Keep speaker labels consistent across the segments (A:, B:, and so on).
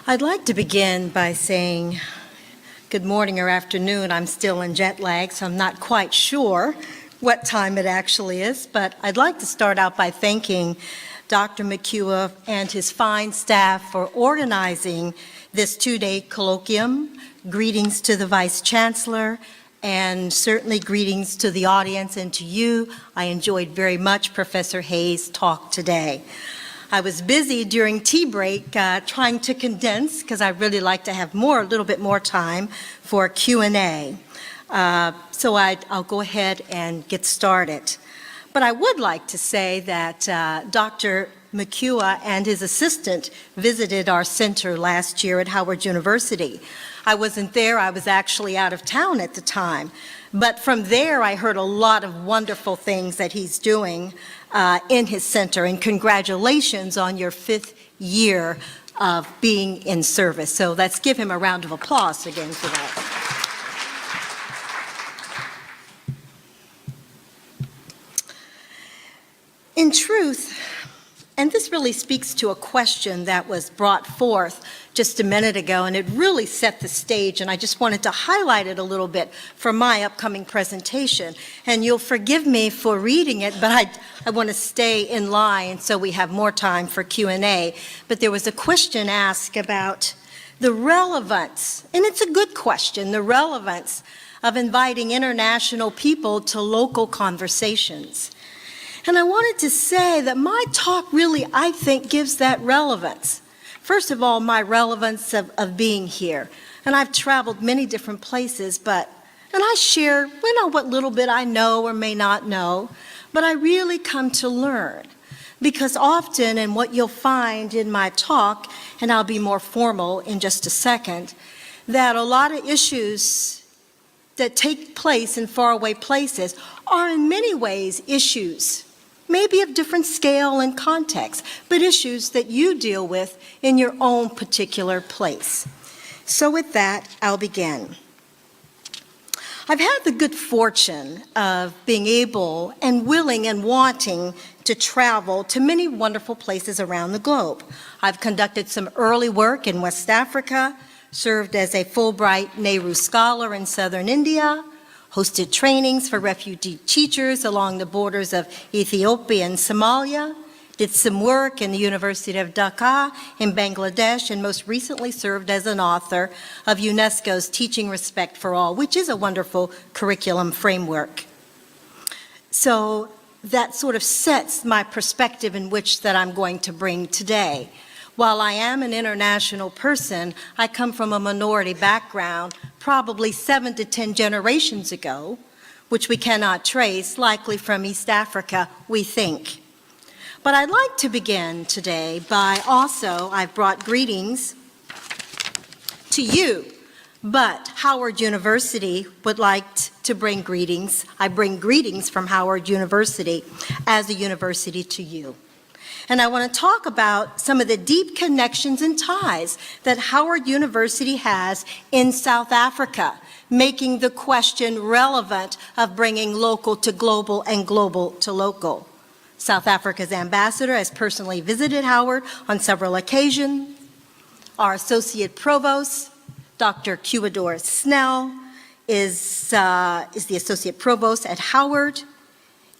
A: I'd like to begin by saying good morning or afternoon. I'm still in jet lag, so I'm not quite sure what time it actually is, but I'd like to start out by thanking Dr. McCua and his fine staff for organizing this two-day colloquium. Greetings to the Vice Chancellor, and certainly greetings to the audience and to you. I enjoyed very much Professor Hayes' talk today. I was busy during tea break trying to condense, because I really like to have a little bit more time for Q&A. So I'll go ahead and get started. But I would like to say that Dr. McCua and his assistant visited our center last year at Howard University. I wasn't there, I was actually out of town at the time. But from there, I heard a lot of wonderful things that he's doing in his center, and congratulations on your 5th year of being in service. So let's give him a round of applause again for that. In truth, and this really speaks to a question that was brought forth just a minute ago, and it really set the stage, and I just wanted to highlight it a little bit for my upcoming presentation. And you'll forgive me for reading it, but I want to stay in line so we have more time for Q&A. But there was a question asked about the relevance, and it's a good question, the relevance of inviting international people to local conversations. And I wanted to say that my talk really, I think, gives that relevance. First of all, my relevance of being here. And I've traveled many different places, and I share, what little bit I know or may not know, but I really come to learn. Because often, and what you'll find in my talk, and I'll be more formal in just a second, that a lot of issues that take place in faraway places are in many ways issues, maybe of different scale and context, but issues that you deal with in your own particular place. So with that, I'll begin. I've had the good fortune of being able and willing and wanting to travel to many wonderful places around the globe. I've conducted some early work in West Africa, served as a Fulbright Nehru Scholar in southern India, hosted trainings for refugee teachers along the borders of Ethiopia and Somalia, did some work in the University of Dhaka in Bangladesh, and most recently served as an author of UNESCO's Teaching Respect for All, which is a wonderful curriculum framework. So that sort of sets my perspective in which that I'm going to bring today. While I am an international person, I come from a minority background, probably 7 to 10 generations ago, which we cannot trace, likely from East Africa, we think. But I'd like to begin today by I've brought greetings to you, but Howard University would like to bring greetings. I bring greetings from Howard University as a university to you. And I want to talk about some of the deep connections and ties that Howard University has in South Africa, making the question relevant of bringing local to global and global to local. South Africa's ambassador has personally visited Howard on several occasions. Our associate provost, Dr. Cuador Snell, is the associate provost at Howard.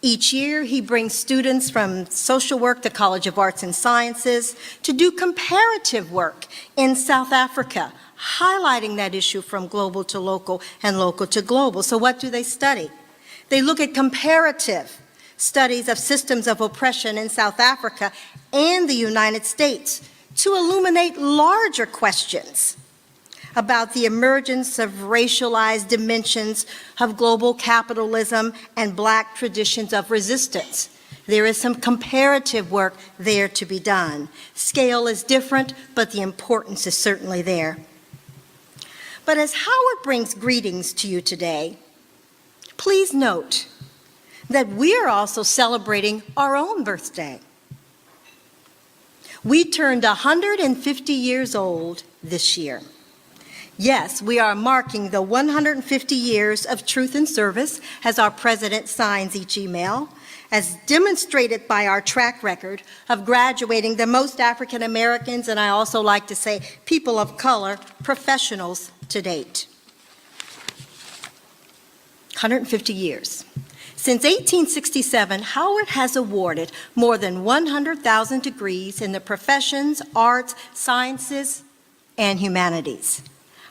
A: Each year, he brings students from social work to College of Arts and Sciences to do comparative work in South Africa, highlighting that issue from global to local and local to global. So what do they study? They look at comparative studies of systems of oppression in South Africa and the United States to illuminate larger questions about the emergence of racialized dimensions of global capitalism and Black traditions of resistance. There is some comparative work there to be done. Scale is different, but the importance is certainly there. But as Howard brings greetings to you today, please note that we are also celebrating our own birthday. We turned 150 years old this year. Yes, we are marking the 150 years of truth and service as our president signs each email, as demonstrated by our track record of graduating the most African Americans, and I also like to say people of color, professionals to date. 150 years. Since 1867, Howard has awarded more than 100,000 degrees in the professions, arts, sciences, and humanities.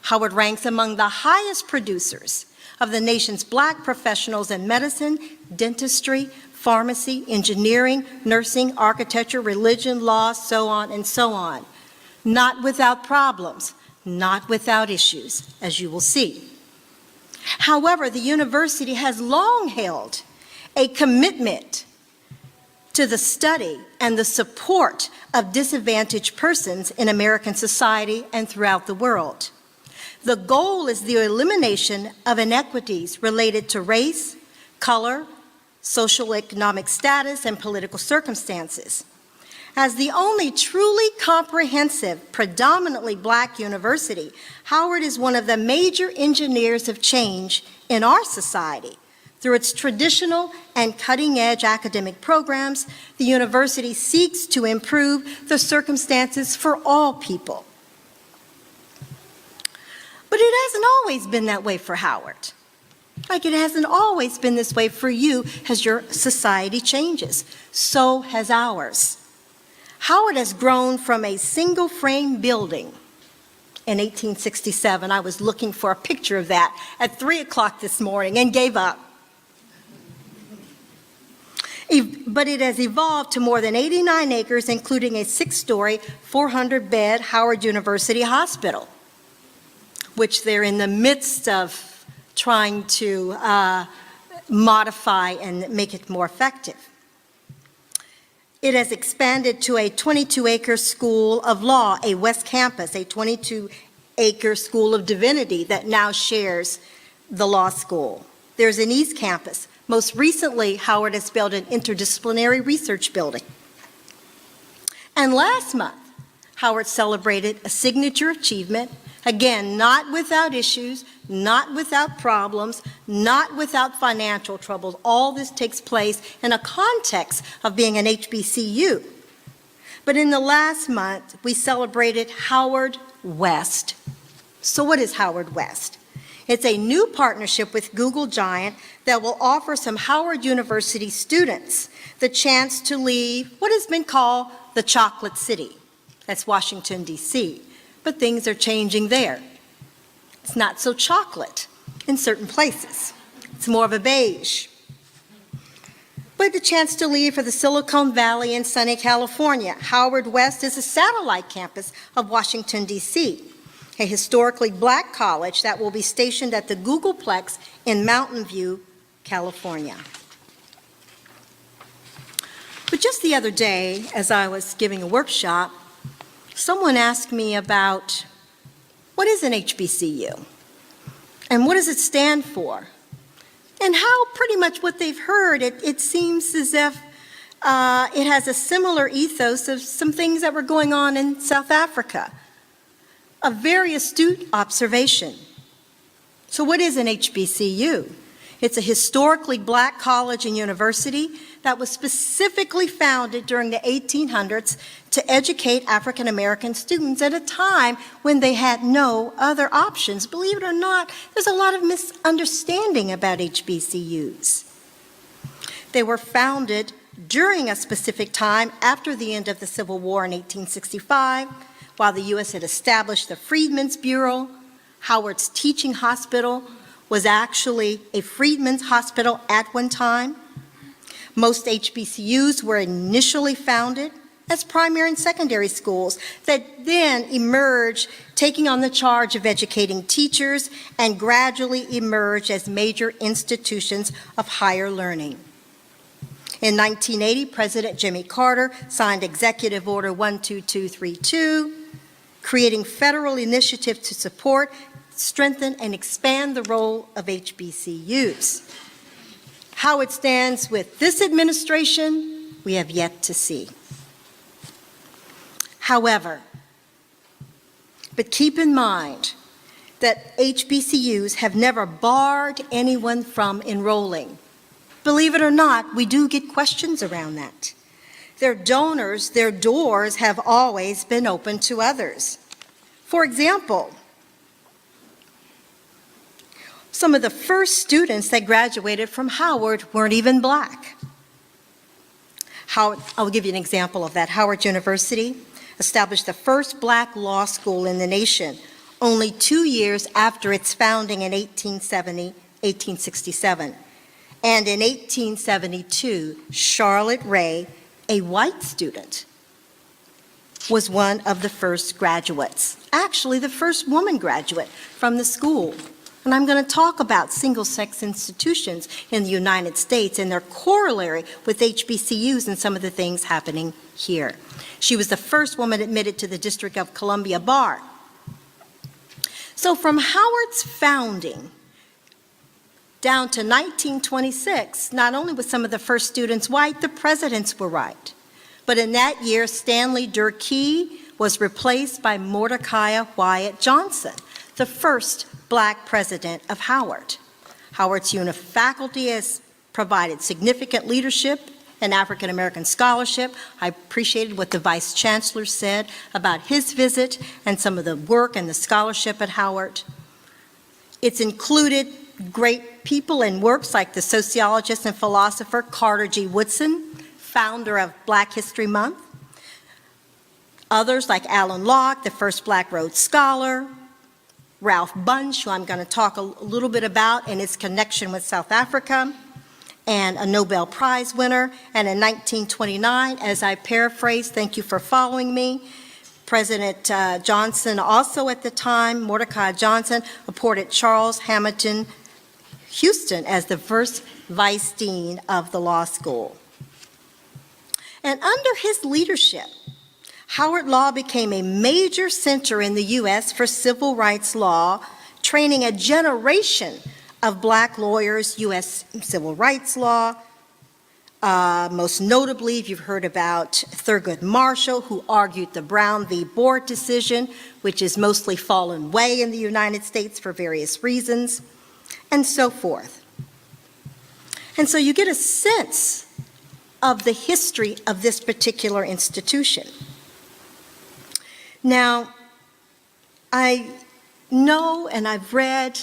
A: Howard ranks among the highest producers of the nation's Black professionals in medicine, dentistry, pharmacy, engineering, nursing, architecture, religion, law, so on and so on. Not without problems, not without issues, as you will see. However, the university has long held a commitment to the study and the support of disadvantaged persons in American society and throughout the world. The goal is the elimination of inequities related to race, color, social economic status, and political circumstances. As the only truly comprehensive, predominantly Black university, Howard is one of the major engineers of change in our society. Through its traditional and cutting-edge academic programs, the university seeks to improve the circumstances for all people. But it hasn't always been that way for Howard. Like it hasn't always been this way for you as your society changes. So has ours. Howard has grown from a single-frame building in 1867. I was looking for a picture of that at 3 o'clock this morning and gave up. But it has evolved to more than 89 acres, including a 6-story, 400-bed Howard University Hospital, which they're in the midst of trying to modify and make it more effective. It has expanded to a 22-acre school of law, a West Campus, a 22-acre school of divinity that now shares the law school. There's an East Campus. Most recently, Howard has built an interdisciplinary research building. And last month, Howard celebrated a signature achievement, again, not without issues, not without problems, not without financial troubles. All this takes place in a context of being an HBCU. But in the last month, we celebrated Howard West. So what is Howard West? It's a new partnership with Google Giant that will offer some Howard University students the chance to leave what has been called the Chocolate City. That's Washington, D.C. But things are changing there. It's not so chocolate in certain places. It's more of a beige. But the chance to leave for the Silicon Valley in sunny California. Howard West is a satellite campus of Washington, D.C., a historically Black college that will be stationed at the Googleplex in Mountain View, California. But just the other day, as I was giving a workshop, someone asked me about what is an HBCU and what does it stand for? And how pretty much what they've heard, it seems as if it has a similar ethos of some things that were going on in South Africa. A very astute observation. So what is an HBCU? It's a historically Black college and university that was specifically founded during the 1800s to educate African American students at a time when they had no other options. Believe it or not, there's a lot of misunderstanding about HBCUs. They were founded during a specific time after the end of the Civil War in 1865, while the U.S. had established the Freedmen's Bureau. Howard's teaching hospital was actually a freedmen's hospital at one time. Most HBCUs were initially founded as primary and secondary schools that then emerged, taking on the charge of educating teachers, and gradually emerged as major institutions of higher learning. In 1980, President Jimmy Carter signed Executive Order 12232, creating federal initiatives to support, strengthen, and expand the role of HBCUs. How it stands with this administration, we have yet to see. However, but keep in mind that HBCUs have never barred anyone from enrolling. Believe it or not, we do get questions around that. Their donors, their doors have always been open to others. For example, some of the first students that graduated from Howard weren't even Black. I'll give you an example of that. Howard University established the first Black law school in the nation only 2 years after its founding in 1867. And in 1872, Charlotte Ray, a white student, was one of the first graduates, actually the first woman graduate from the school. And I'm going to talk about single-sex institutions in the United States and their corollary with HBCUs and some of the things happening here. She was the first woman admitted to the District of Columbia Bar. So from Howard's founding down to 1926, not only were some of the first students white, the presidents were white. But in that year, Stanley Durkee was replaced by Mordecai Wyatt Johnson, the first Black president of Howard. Howard's faculty has provided significant leadership in African American scholarship. I appreciated what the Vice Chancellor said about his visit and some of the work and the scholarship at Howard. It's included great people and works like the sociologist and philosopher Carter G. Woodson, founder of Black History Month. Others like Alan Locke, the first Black Rhodes Scholar, Ralph Bunche, who I'm going to talk a little bit about and its connection with South Africa, and a Nobel Prize winner. And in 1929, as I paraphrase, thank you for following me, President Johnson, also at the time, Mordecai Johnson, appointed Charles Hamilton Houston as the first vice dean of the law school. And under his leadership, Howard Law became a major center in the U.S. for civil rights law, training a generation of Black lawyers, U.S. civil rights law. Most notably, if you've heard about Thurgood Marshall, who argued the Brown v. Board decision, which has mostly fallen way in the United States for various reasons, and so forth. And so you get a sense of the history of this particular institution. Now, I know and I've read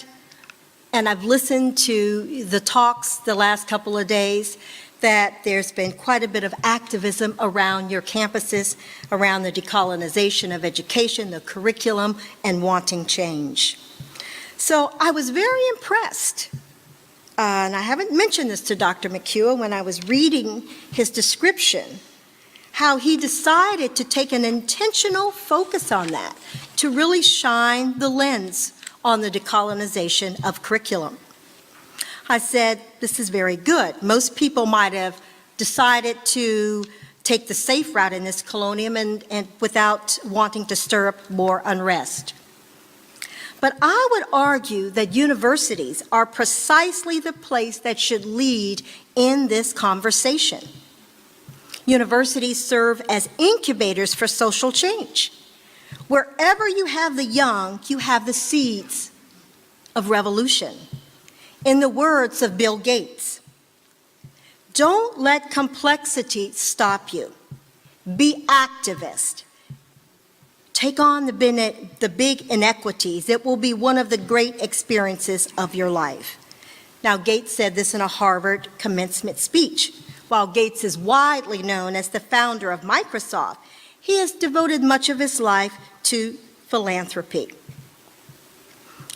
A: and I've listened to the talks the last couple of days that there's been quite a bit of activism around your campuses, around the decolonization of education, the curriculum, and wanting change. So I was very impressed, and I haven't mentioned this to Dr. McHugh when I was reading his description, how he decided to take an intentional focus on that, to really shine the lens on the decolonization of curriculum. I said, this is very good. Most people might have decided to take the safe route in this colloquium and without wanting to stir up more unrest. But I would argue that universities are precisely the place that should lead in this conversation. Universities serve as incubators for social change. Wherever you have the young, you have the seeds of revolution. In the words of Bill Gates, don't let complexity stop you. Be activist. Take on the big inequities. It will be one of the great experiences of your life. Now, Gates said this in a Harvard commencement speech. While Gates is widely known as the founder of Microsoft, he has devoted much of his life to philanthropy.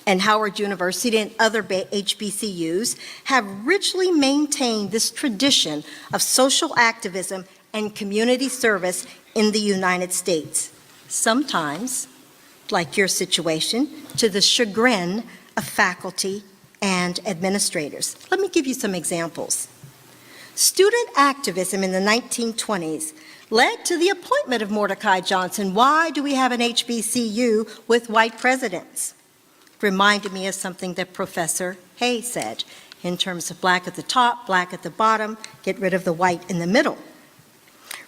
A: And Howard University and other HBCUs have richly maintained this tradition of social activism and community service in the United States, sometimes, like your situation, to the chagrin of faculty and administrators. Let me give you some examples. Student activism in the 1920s led to the appointment of Mordecai Johnson. Why do we have an HBCU with white presidents? Reminded me of something that Professor Hay said in terms of black at the top, black at the bottom, get rid of the white in the middle.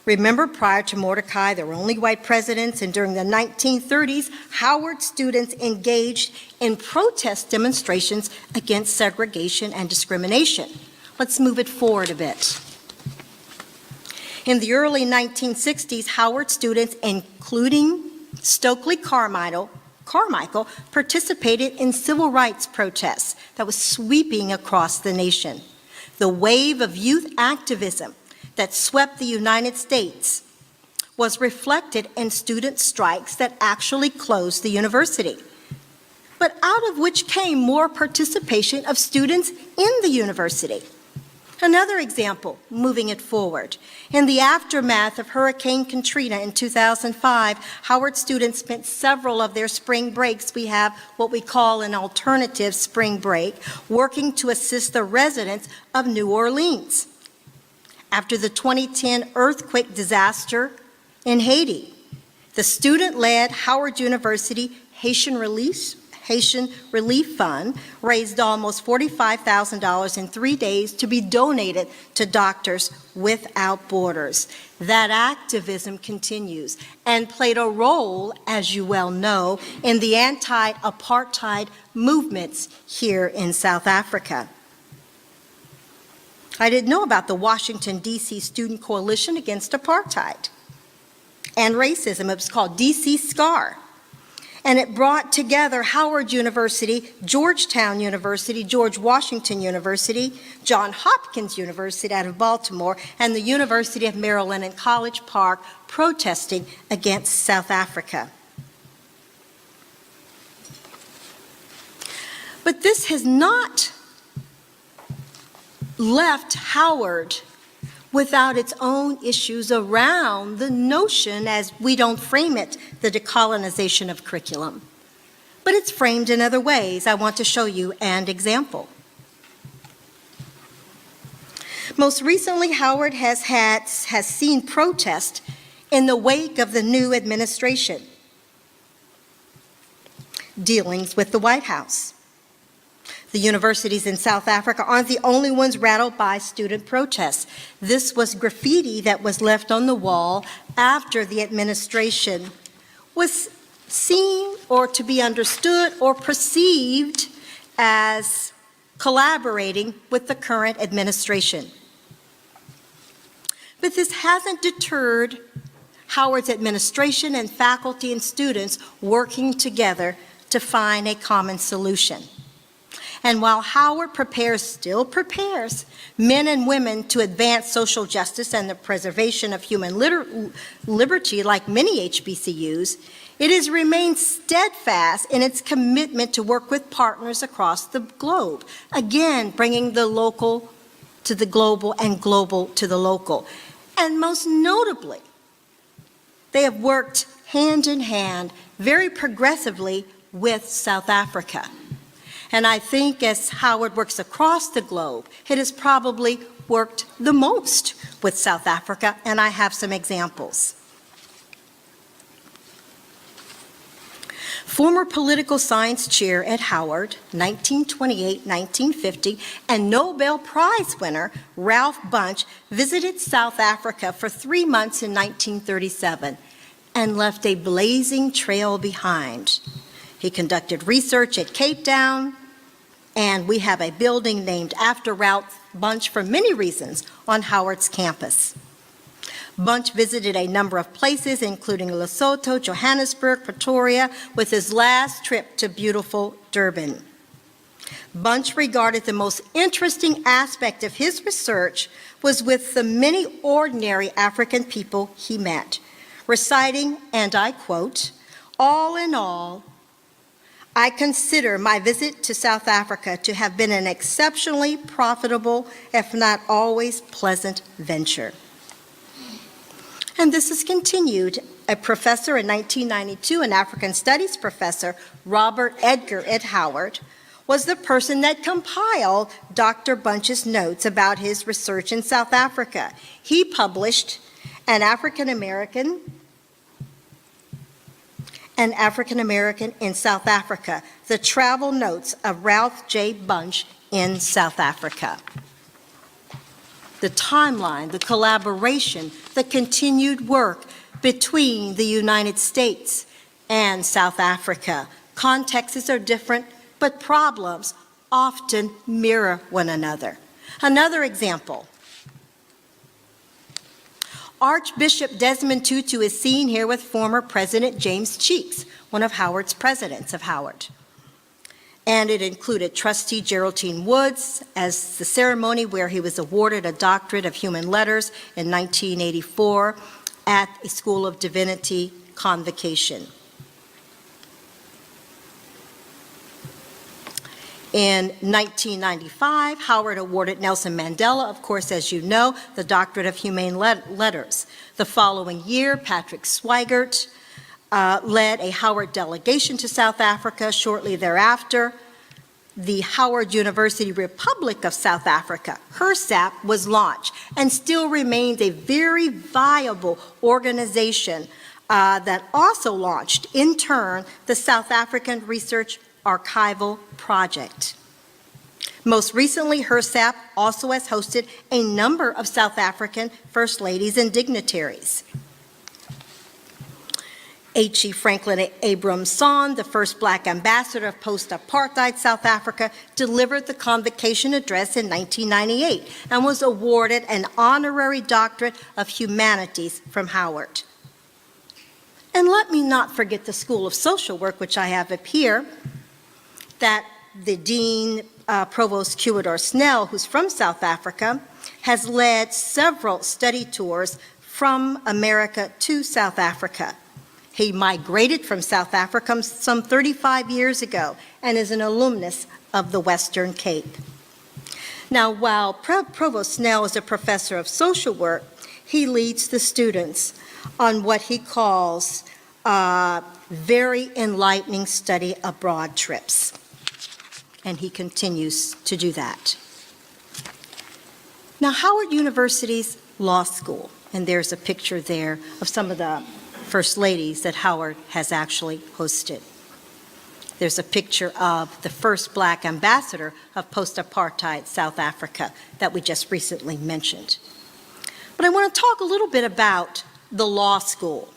A: Remember, prior to Mordecai, there were only white presidents, and during the 1930s, Howard students engaged in protest demonstrations against segregation and discrimination. Let's move it forward a bit. In the early 1960s, Howard students, including Stokely Carmichael, participated in civil rights protests that was sweeping across the nation. The wave of youth activism that swept the United States was reflected in student strikes that actually closed the university, but out of which came more participation of students in the university. Another example, moving it forward. In the aftermath of Hurricane Katrina in 2005, Howard students spent several of their spring breaks, we have what we call an alternative spring break, working to assist the residents of New Orleans. After the 2010 earthquake disaster in Haiti, the student-led Howard University Haitian Relief Fund raised almost $45,000 in 3 days to be donated to Doctors Without Borders. That activism continues and played a role, as you well know, in the anti-apartheid movements here in South Africa. I didn't know about the Washington, D.C. Student Coalition Against Apartheid and Racism. It was called D.C. SCAR. And it brought together Howard University, Georgetown University, George Washington University, Johns Hopkins University out of Baltimore, and the University of Maryland in College Park protesting against South Africa. But this has not left Howard without its own issues around the notion, as we don't frame it, the decolonization of curriculum. But it's framed in other ways. I want to show you an example. Most recently, Howard has seen protest in the wake of the new administration dealings with the White House. The universities in South Africa aren't the only ones rattled by student protests. This was graffiti that was left on the wall after the administration was seen or to be understood or perceived as collaborating with the current administration. But this hasn't deterred Howard's administration and faculty and students working together to find a common solution. And while Howard still prepares men and women to advance social justice and the preservation of human liberty, like many HBCUs, it has remained steadfast in its commitment to work with partners across the globe, again, bringing the local to the global and global to the local. And most notably, they have worked hand in hand, very progressively, with South Africa. And I think as Howard works across the globe, it has probably worked the most with South Africa, and I have some examples. Former political science chair at Howard, 1928-1950, and Nobel Prize winner Ralph Bunche visited South Africa for 3 months in 1937 and left a blazing trail behind. He conducted research at Cape Town, and we have a building named after Ralph Bunche for many reasons on Howard's campus. Bunche visited a number of places, including Lesotho, Johannesburg, Pretoria, with his last trip to beautiful Durban. Bunche regarded the most interesting aspect of his research was with the many ordinary African people he met, reciting, and I quote, "All in all, I consider my visit to South Africa to have been an exceptionally profitable, if not always pleasant, venture." And this has continued. A professor in 1992, an African Studies professor, Robert Edgar at Howard, was the person that compiled Dr. Bunche's notes about his research in South Africa. He published an African American in South Africa, the travel notes of Ralph J. Bunche in South Africa. The timeline, the collaboration, the continued work between the United States and South Africa. Contexts are different, but problems often mirror one another. Another example, Archbishop Desmond Tutu is seen here with former President James Cheeks, one of Howard's presidents of Howard. And it included Trustee Geraldine Woods as the ceremony where he was awarded a doctorate of human letters in 1984 at a School of Divinity convocation. In 1995, Howard awarded Nelson Mandela, of course, as you know, the Doctorate of Humane Letters. The following year, Patrick Swigert led a Howard delegation to South Africa. Shortly thereafter, the Howard University Republic of South Africa, HERSAP, was launched and still remains a very viable organization that also launched, in turn, the South African Research Archival Project. Most recently, HERSAP also has hosted a number of South African First Ladies and dignitaries. H.E. Franklin Abramson, the first Black ambassador of post-apartheid South Africa, delivered the convocation address in 1998 and was awarded an honorary doctorate of humanities from Howard. And let me not forget the School of Social Work, which I have up here, that the Dean, Provost Theodore Snell, who's from South Africa, has led several study tours from America to South Africa. He migrated from South Africa some 35 years ago and is an alumnus of the Western Cape. Now, while Provost Snell is a professor of social work, he leads the students on what he calls very enlightening study abroad trips. And he continues to do that. Now, Howard University's law school, and there's a picture there of some of the First Ladies that Howard has actually hosted. There's a picture of the first Black ambassador of post-apartheid South Africa that we just recently mentioned. But I want to talk a little bit about the law school.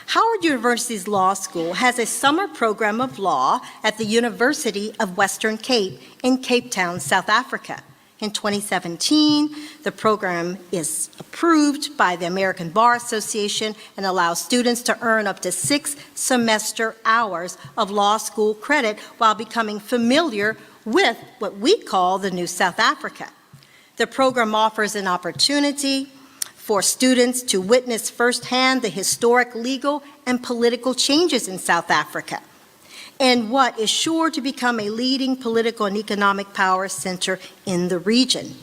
A: Howard University's law school has a summer program of law at the University of Western Cape in Cape Town, South Africa. In 2017, the program is approved by the American Bar Association and allows students to earn up to 6 semester hours of law school credit while becoming familiar with what we call the New South Africa. The program offers an opportunity for students to witness firsthand the historic legal and political changes in South Africa and what is sure to become a leading political and economic power center in the region.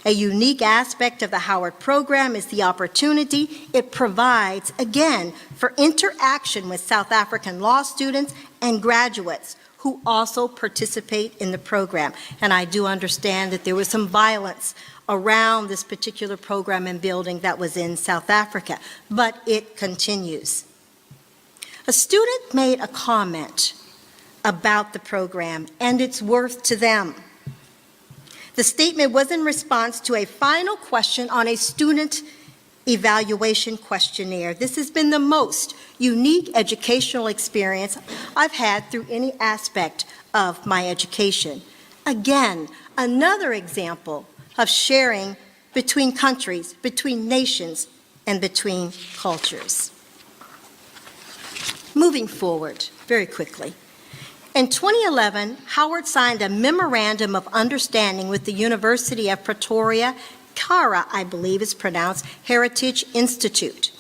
A: A unique aspect of the Howard program is the opportunity it provides, again, for interaction with South African law students and graduates who also participate in the program. And I do understand that there was some violence around this particular program and building that was in South Africa, but it continues. A student made a comment about the program and its worth to them. The statement was in response to a final question on a student evaluation questionnaire. This has been the most unique educational experience I've had through any aspect of my education. Again, another example of sharing between countries, between nations, and between cultures. Moving forward very quickly. In 2011, Howard signed a Memorandum of Understanding with the University of Pretoria, Kara, I believe is pronounced, Heritage Institute.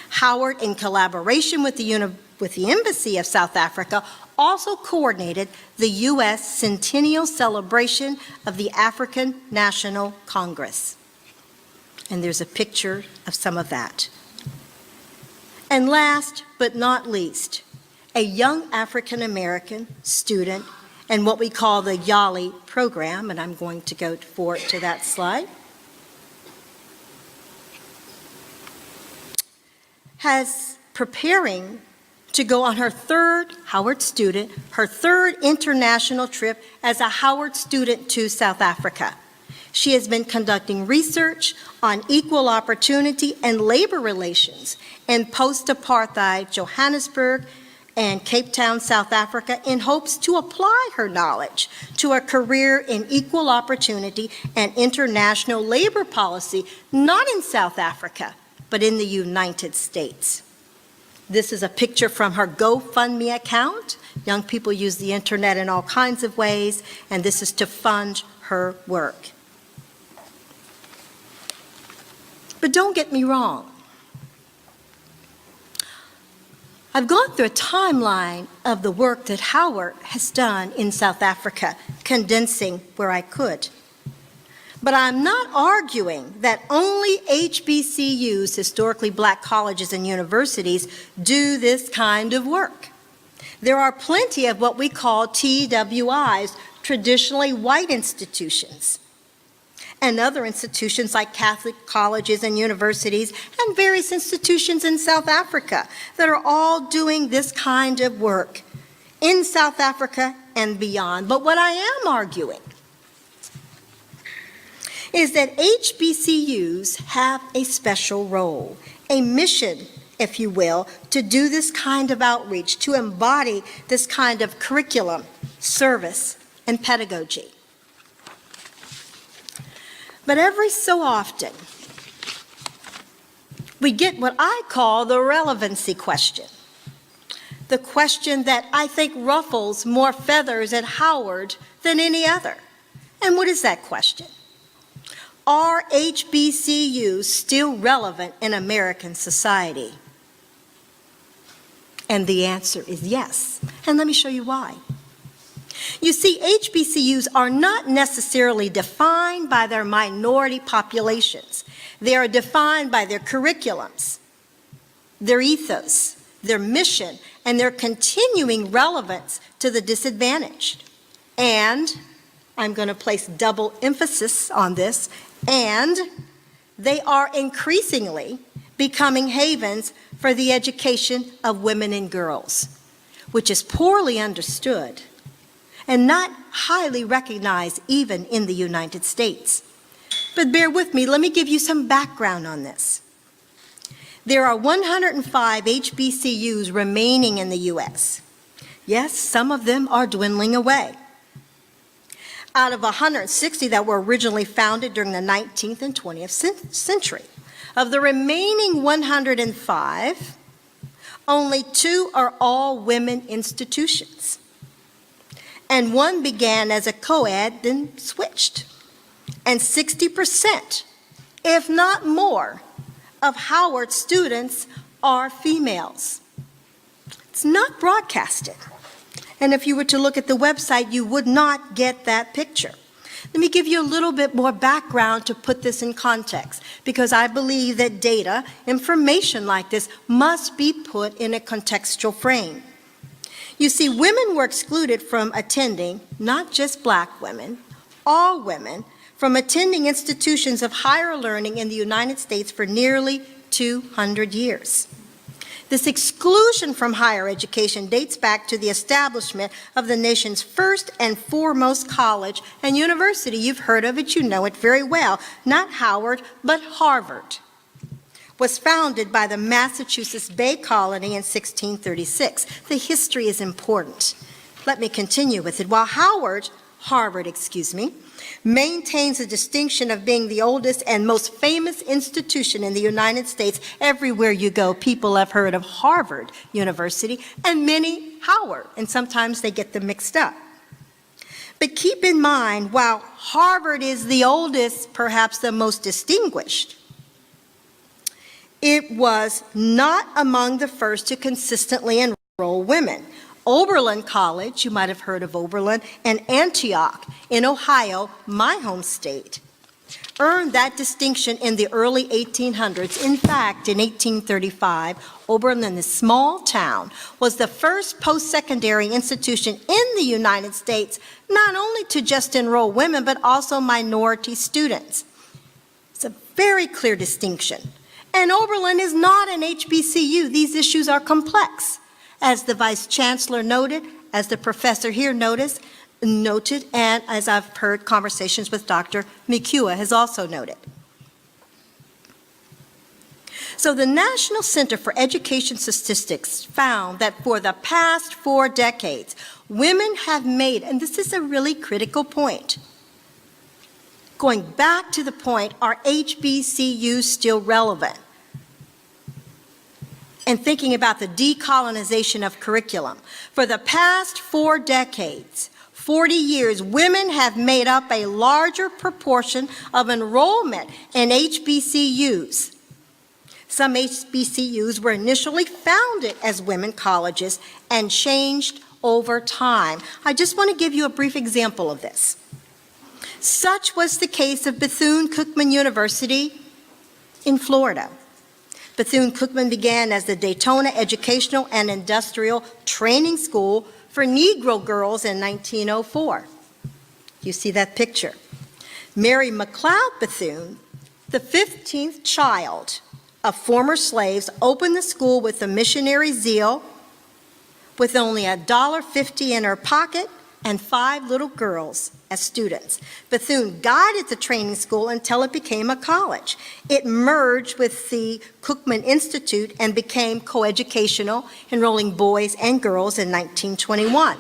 A: Howard, in collaboration with the Embassy of South Africa, also coordinated the U.S. Centennial Celebration of the African National Congress. And there's a picture of some of that. And last but not least, a young African-American student in what we call the YALI program, and I'm going to go forward to that slide, has preparing to go on her third Howard student, her third international trip as a Howard student to South Africa. She has been conducting research on equal opportunity and labor relations in post-apartheid Johannesburg and Cape Town, South Africa, in hopes to apply her knowledge to a career in equal opportunity and international labor policy, not in South Africa, but in the United States. This is a picture from her GoFundMe account. Young people use the internet in all kinds of ways, and this is to fund her work. But don't get me wrong. I've gone through a timeline of the work that Howard has done in South Africa, condensing where I could. But I'm not arguing that only HBCUs, historically black colleges and universities, do this kind of work. There are plenty of what we call TWIs, traditionally white institutions, and other institutions like Catholic colleges and universities and various institutions in South Africa that are all doing this kind of work in South Africa and beyond. But what I am arguing is that HBCUs have a special role, a mission, if you will, to do this kind of outreach, to embody this kind of curriculum, service, and pedagogy. But every so often, we get what I call the relevancy question. The question that I think ruffles more feathers at Howard than any other. And what is that question? Are HBCUs still relevant in American society? And the answer is yes. And let me show you why. You see, HBCUs are not necessarily defined by their minority populations. They are defined by their curriculums, their ethos, their mission, and their continuing relevance to the disadvantaged. And I'm going to place double emphasis on this, and they are increasingly becoming havens for the education of women and girls, which is poorly understood and not highly recognized even in the United States. But bear with me, let me give you some background on this. There are 105 HBCUs remaining in the U.S. Yes, some of them are dwindling away. Out of 160 that were originally founded during the 19th and 20th century. Of the remaining 105, only 2 are all women institutions. And 1 began as a co-ed, then switched. And 60%, if not more, of Howard students are females. It's not broadcasted. And if you were to look at the website, you would not get that picture. Let me give you a little bit more background to put this in context, because I believe that data, information like this, must be put in a contextual frame. You see, women were excluded from attending, not just black women, all women, from attending institutions of higher learning in the United States for nearly 200 years. This exclusion from higher education dates back to the establishment of the nation's first and foremost college and university. You've heard of it, you know it very well. Not Howard, but Harvard. Was founded by the Massachusetts Bay Colony in 1636. The history is important. Let me continue with it. While Harvard, maintains the distinction of being the oldest and most famous institution in the United States. Everywhere you go, people have heard of Harvard University and many Howard, and sometimes they get them mixed up. But keep in mind, while Harvard is the oldest, perhaps the most distinguished, it was not among the first to consistently enroll women. Oberlin College, you might have heard of Oberlin, and Antioch in Ohio, my home state, earned that distinction in the early 1800s. In fact, in 1835, Oberlin, this small town, was the first post-secondary institution in the United States, not only to just enroll women, but also minority students. It's a very clear distinction. And Oberlin is not an HBCU. These issues are complex, as the Vice Chancellor noted, as the professor here noted, and as I've heard conversations with Dr. McCua has also noted. So the National Center for Education Statistics found that for the past 4 decades, women have made, and this is a really critical point, going back to the point, are HBCUs still relevant? And thinking about the decolonization of curriculum. For the past 4 decades, 40 years, women have made up a larger proportion of enrollment in HBCUs. Some HBCUs were initially founded as women colleges and changed over time. I just want to give you a brief example of this. Such was the case of Bethune-Cookman University in Florida. Bethune-Cookman began as the Daytona Educational and Industrial Training School for Negro girls in 1904. You see that picture. Mary McLeod Bethune, the 15th child of former slaves, opened the school with a missionary zeal, with only $1.50 in her pocket and 5 little girls as students. Bethune guided the training school until it became a college. It merged with the Cookman Institute and became coeducational, enrolling boys and girls in 1921.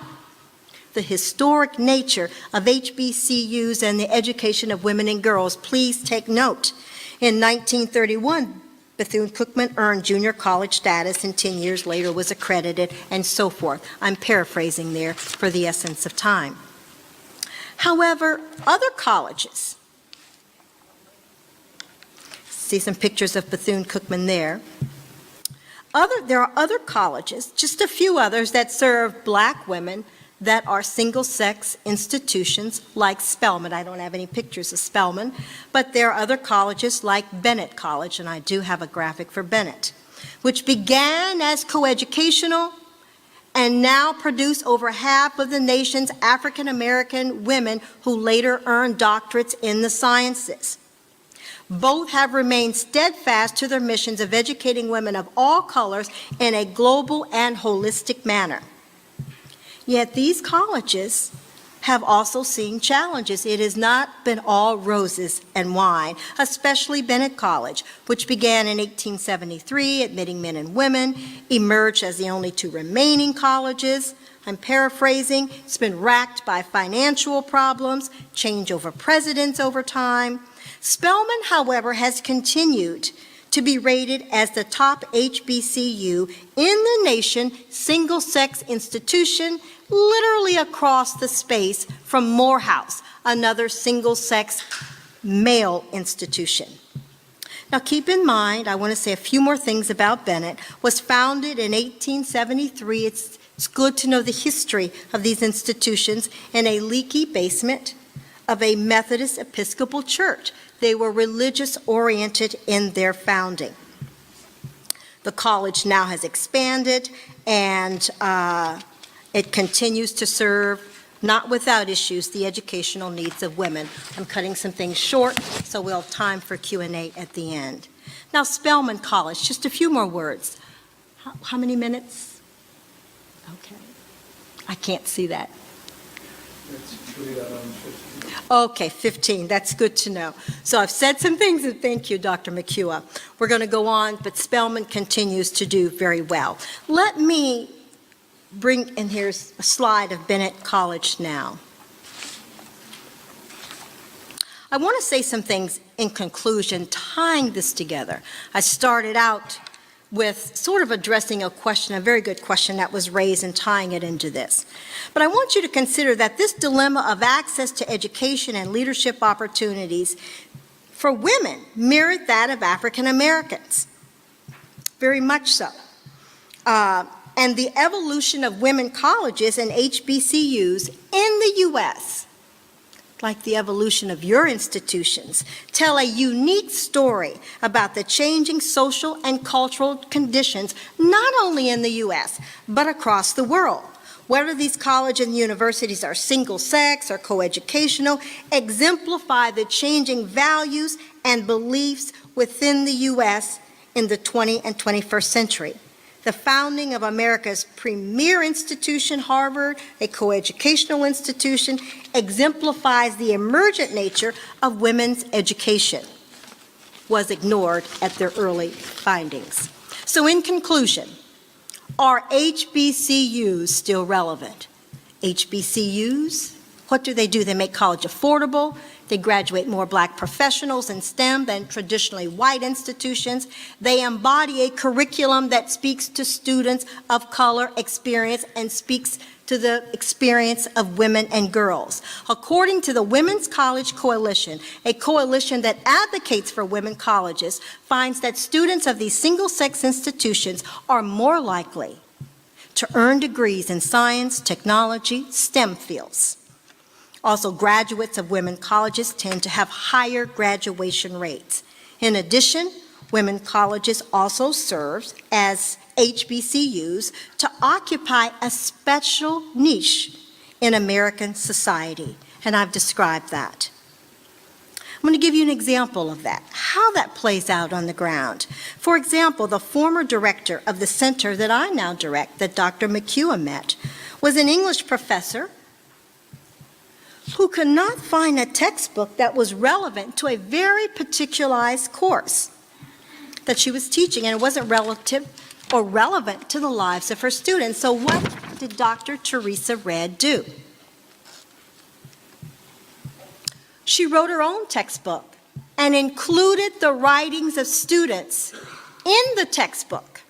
A: The historic nature of HBCUs and the education of women and girls, please take note. In 1931, Bethune-Cookman earned junior college status and 10 years later was accredited, and so forth. I'm paraphrasing there for the essence of time. However, other colleges, see some pictures of Bethune-Cookman there. There are other colleges, just a few others, that serve black women that are single-sex institutions like Spelman. I don't have any pictures of Spelman, but there are other colleges like Bennett College, and I do have a graphic for Bennett, which began as coeducational and now produce over half of the nation's African-American women who later earned doctorates in the sciences. Both have remained steadfast to their missions of educating women of all colors in a global and holistic manner. Yet these colleges have also seen challenges. It has not been all roses and wine, especially Bennett College, which began in 1873, admitting men and women, emerged as the only 2 remaining colleges. I'm paraphrasing. It's been racked by financial problems, change over presidents over time. Spelman, however, has continued to be rated as the top HBCU in the nation, single-sex institution, literally across the space from Morehouse, another single-sex male institution. Now keep in mind, I want to say a few more things about Bennett. Was founded in 1873. It's good to know the history of these institutions in a leaky basement of a Methodist Episcopal church. They were religious-oriented in their founding. The college now has expanded, and it continues to serve, not without issues, the educational needs of women. I'm cutting some things short, so we'll have time for Q&A at the end. Now, Spelman College, just a few more words. How many minutes? Okay. I can't see that. Okay, 15. That's good to know. So I've said some things, and thank you, Dr. McHugh. We're going to go on, but Spelman continues to do very well. Let me bring, and here's a slide of Bennett College now. I want to say some things in conclusion, tying this together. I started out with sort of addressing a question, a very good question that was raised, and tying it into this. But I want you to consider that this dilemma of access to education and leadership opportunities for women mirrored that of African Americans, very much so. And the evolution of women colleges and HBCUs in the U.S., like the evolution of your institutions, tell a unique story about the changing social and cultural conditions, not only in the U.S., but across the world. Whether these colleges and universities are single-sex or coeducational, exemplify the changing values and beliefs within the U.S. in the 20th and 21st century. The founding of America's premier institution, Harvard, a coeducational institution, exemplifies the emergent nature of women's education. was ignored at their early findings. So in conclusion, are HBCUs still relevant? HBCUs, what do? They make college affordable. They graduate more black professionals in STEM than traditionally white institutions. They embody a curriculum that speaks to students of color experience and speaks to the experience of women and girls. According to the Women's College Coalition, a coalition that advocates for women colleges, finds that students of these single-sex institutions are more likely to earn degrees in science, technology, STEM fields. Also, graduates of women colleges tend to have higher graduation rates. In addition, women colleges also serve as HBCUs to occupy a special niche in American society, and I've described that. I'm going to give you an example of that, how that plays out on the ground. For example, the former director of the center that I now direct, that Dr. McEwen met, was an English professor who could not find a textbook that was relevant to a very particularized course that she was teaching, and it wasn't relative or relevant to the lives of her students. So what did Dr. Teresa Red do? She wrote her own textbook and included the writings of students in the textbook.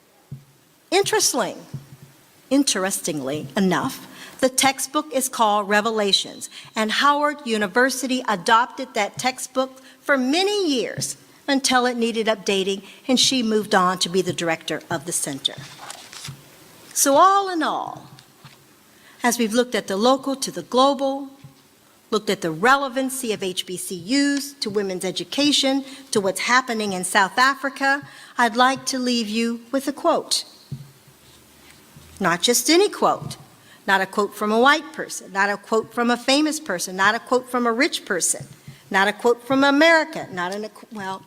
A: Interestingly enough, the textbook is called Revelations, and Howard University adopted that textbook for many years until it needed updating, and she moved on to be the director of the center. So all in all, as we've looked at the local to the global, looked at the relevancy of HBCUs to women's education, to what's happening in South Africa, I'd like to leave you with a quote. Not just any quote. Not a quote from a white person, not a quote from a famous person, not a quote from a rich person, not a quote from America, well,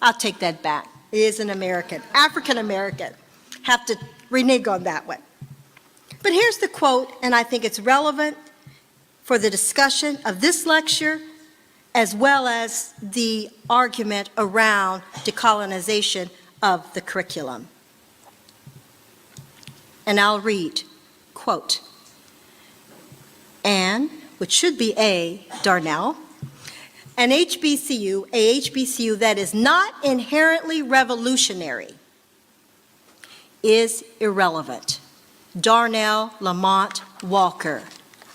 A: I'll take that back. It is an American, African American. Have to renege on that one. But here's the quote, and I think it's relevant for the discussion of this lecture, as well as the argument around decolonization of the curriculum. And I'll read. Quote, and, which should be A, Darnell, an HBCU that is not inherently revolutionary is irrelevant. Darnell Lamont Walker.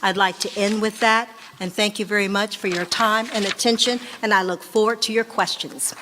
A: I'd like to end with that, and thank you very much for your time and attention, and I look forward to your questions.